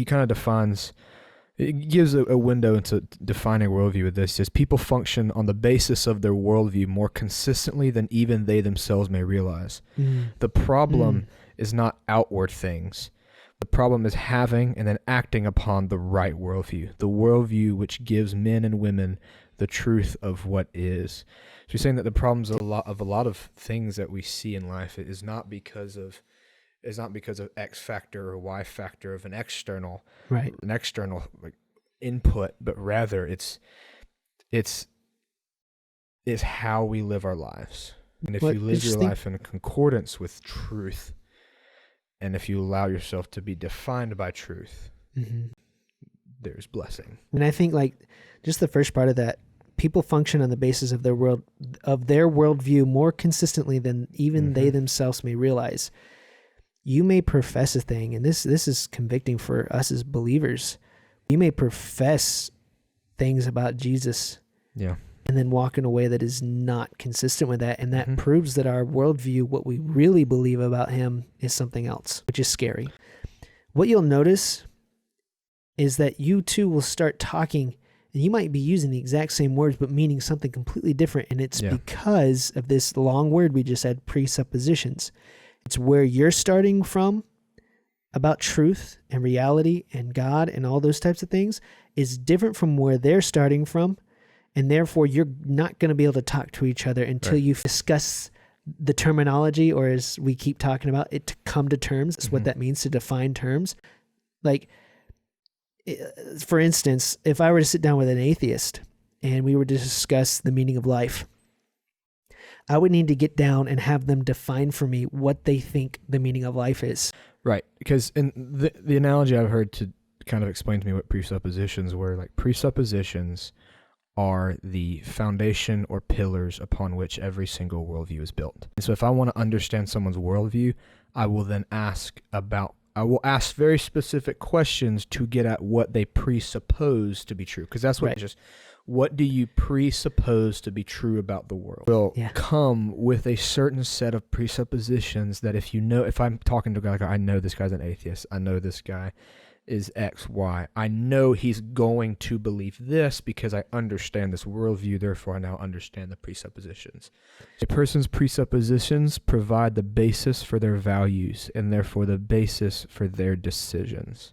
he kind of defines, it gives a window into defining worldview with this. It says people function on the basis of their worldview more consistently than even they themselves may realize. The problem is not outward things. The problem is having and then acting upon the right worldview, the worldview which gives men and women the truth of what is. So you're saying that the problems of a lot of things that we see in life is not because of X factor or Y factor of an external like input, but rather it's how we live our lives. And if you live your life in concordance with truth, and if you allow yourself to be defined by truth, there's blessing. And I think like just the first part of that, people function on the basis of their worldview more consistently than even they themselves may realize. You may profess a thing, and this is convicting for us as believers. You may profess things about Jesus, and then walk in a way that is not consistent with that, and that proves that our worldview, what we really believe about him, is something else, which is scary. What you'll notice is that you too will start talking, and you might be using the exact same words, but meaning something completely different, and it's because of this long word we just said, presuppositions. It's where you're starting from about truth and reality and God and all those types of things is different from where they're starting from. And therefore, you're not going to be able to talk to each other until you discuss the terminology, or as we keep talking about it, to come to terms. That's what that means, to define terms. Like, for instance, if I were to sit down with an atheist and we were to discuss the meaning of life, I would need to get down and have them define for me what they think the meaning of life is. Right. Because in the analogy I've heard to kind of explain to me what presuppositions were, like presuppositions are the foundation or pillars upon which every single worldview is built. And so if I want to understand someone's worldview, I will ask very specific questions to get at what they presuppose to be true. Because that's what do you presuppose to be true about the world? Will come with a certain set of presuppositions that if I'm talking to a guy, like, I know this guy's an atheist, I know this guy is X, Y, I know he's going to believe this because I understand this worldview, therefore I now understand the presuppositions. A person's presuppositions provide the basis for their values and therefore the basis for their decisions.